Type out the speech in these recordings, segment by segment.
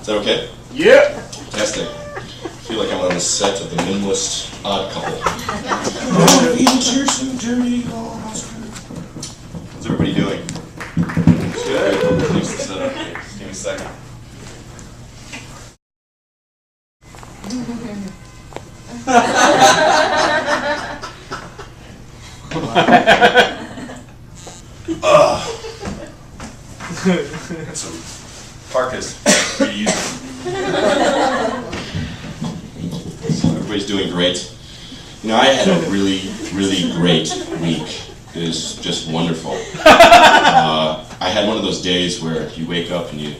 that okay? Yeah. Fantastic. I feel like I'm on the set of The Minimalist Odd Couple. How's everybody doing? Good. Thanks for set up. Just give me a second. Got some parkas for you to use. So everybody's doing great. You know, I had a really, really great week. It was just wonderful. I had one of those days where you wake up and you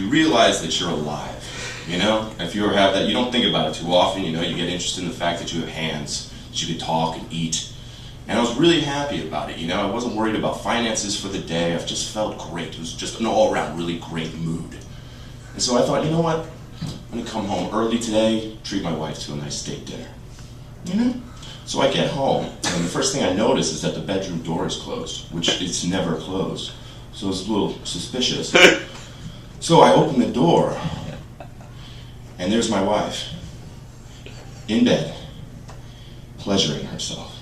realize that you're alive. You know, if you ever have that, you don't think about it too often. You know, you get interested in the fact that you have hands, that you can talk and eat. And I was really happy about it, you know. I wasn't worried about finances for the day. I just felt great. It was just an all-around really great mood. And so I thought, you know what? I'm gonna come home early today, treat my wife to a nice steak dinner. You know? So I get home, and the first thing I notice is that the bedroom door is closed, which it's never closed. So it's a little suspicious. So I open the door, and there's my wife, in bed, pleasuring herself.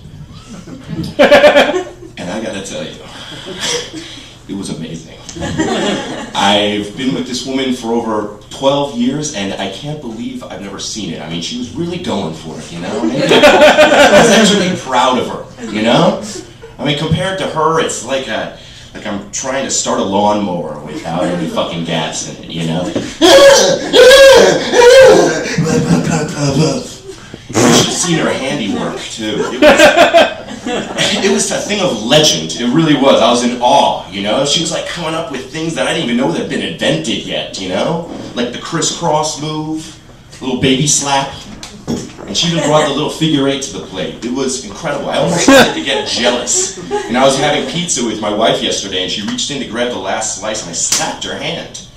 And I gotta tell you, it was amazing. I've been with this woman for over 12 years, and I can't believe I've never seen it. I mean, she was really going for it, you know? I was actually proud of her, you know? I mean, compared to her, it's like I'm trying to start a lawnmower without any fucking gas in it, you know? You should have seen her handiwork, too. It was a thing of legend. It really was. I was in awe, you know? She was like coming up with things that I didn't even know that had been invented yet, you know? Like the crisscross move, little baby slap. And she even brought the little figure eight to the plate. It was incredible. I almost started to get jealous. And I was having pizza with my wife yesterday, and she reached in to grab the last slice, and I slapped her hand.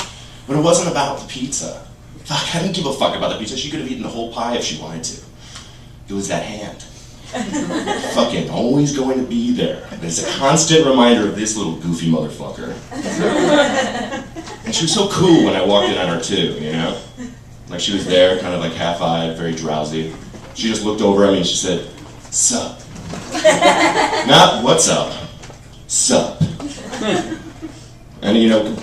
But it wasn't about the pizza. Fuck, I didn't give a fuck about the pizza. She could have eaten the whole pie if she wanted to. It was that hand. Fucking always going to be there. It's a constant reminder of this little goofy motherfucker. And she was so cool when I walked in on her too, you know? Like she was there, kind of like half-eyed, very drowsy. She just looked over at me and she said, "Sup." Not what's up, sup. And you know,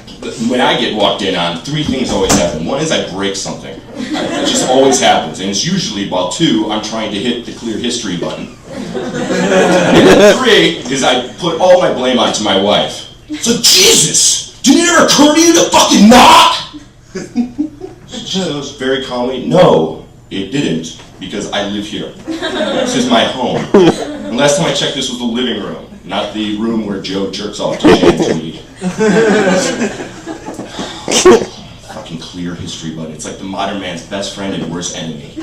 when I get walked in on, three things always happen. One is I break something. It just always happens. And it's usually, while two, I'm trying to hit the clear history button. And three is I put all my blame onto my wife. So Jesus, did it ever occur to you to fucking knock? She goes very calmly, "No, it didn't, because I live here. This is my home. And last time I checked, this was the living room, not the room where Joe jerks off to Jan Tweed." Fucking clear history button. It's like the modern man's best friend and worst enemy.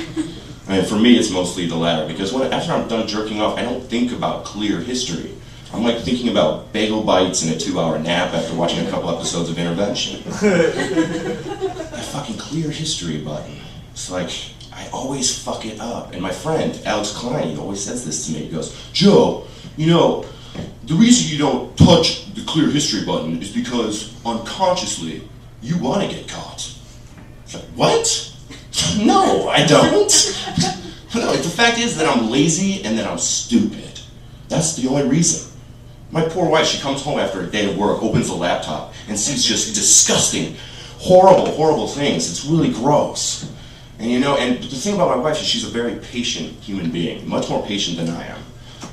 I mean, for me, it's mostly the latter, because after I'm done jerking off, I don't think about clear history. I'm like thinking about bagel bites and a 2-hour nap after watching a couple episodes of Intervention. That fucking clear history button. It's like, I always fuck it up. And my friend, Alex Klein, he always says this to me. He goes, "Joe, you know, the reason you don't touch the clear history button is because unconsciously you want to get caught." It's like, what? No, I don't. No, the fact is that I'm lazy and that I'm stupid. That's the only reason. My poor wife, she comes home after a day of work, opens the laptop, and sees just disgusting, horrible, horrible things. It's really gross. And you know, and the thing about my wife is she's a very patient human being, much more patient than I am.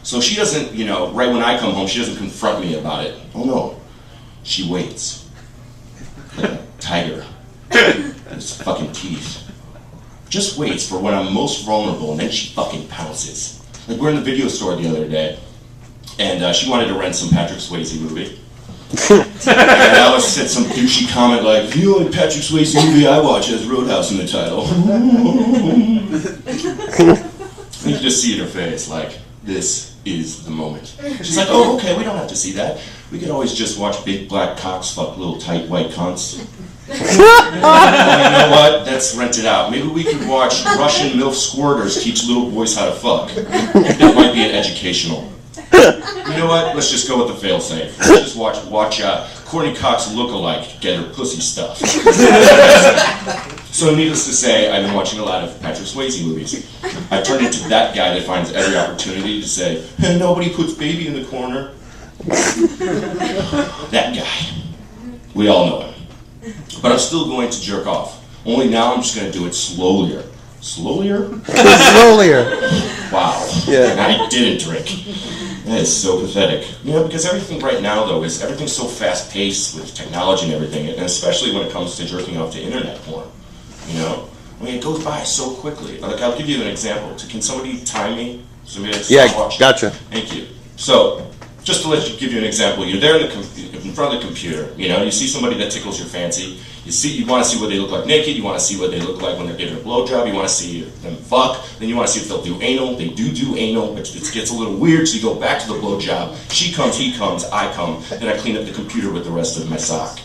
So she doesn't, you know, right when I come home, she doesn't confront me about it. Oh no, she waits. Like a tiger with its fucking teeth. Just waits for when I'm most vulnerable, and then she fucking pounces. Like we're in the video store the other day, and she wanted to rent some Patrick Swayze movie. And Alice said some douchey comment like, "The only Patrick Swayze movie I watch has Roadhouse in the title." You can just see in her face, like, this is the moment. She's like, "Oh, okay, we don't have to see that. We could always just watch big black cocks fuck little tight white cunts." Well, you know what? Let's rent it out. Maybe we could watch Russian MILF squirters teach little boys how to fuck. That might be an educational. You know what? Let's just go with the fail-safe. Let's just watch Courtney Cox look-alike get her pussy stuffed. So needless to say, I've been watching a lot of Patrick Swayze movies. I turned into that guy that finds every opportunity to say, hey, nobody puts baby in the corner. That guy. We all know him. But I'm still going to jerk off. Only now I'm just going to do it slowlier. Slowlier? Slowlier. Wow. Yeah. And I didn't drink. That is so pathetic. You know, because everything right now, though, is everything's so fast-paced with technology and everything, and especially when it comes to jerking off to internet porn. You know? I mean, it goes by so quickly. Like, I'll give you an example. Can somebody time me? Yeah, gotcha. Thank you. So, just to give you an example, you're there in front of the computer, you know, you see somebody that tickles your fancy, you want to see what they look like naked, you want to see what they look like when they're giving a blowjob, you want to see them fuck, then you want to see if they'll do anal, they do anal, but it gets a little weird, so you go back to the blowjob, she comes, he comes, I come, then I clean up the computer with the rest of my sock.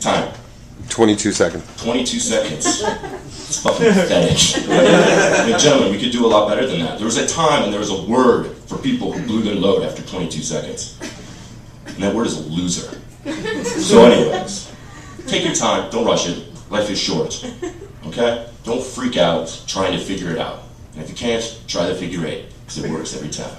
Time. 22 seconds. 22 seconds. It's fucking pathetic. I mean, gentlemen, we could do a lot better than that. There was a time and there was a word for people who blew their load after 22 seconds. And that word is a loser. So anyways, take your time, don't rush it. Life is short. Okay? Don't freak out trying to figure it out. And if you can't, try the figure eight, because it works every time.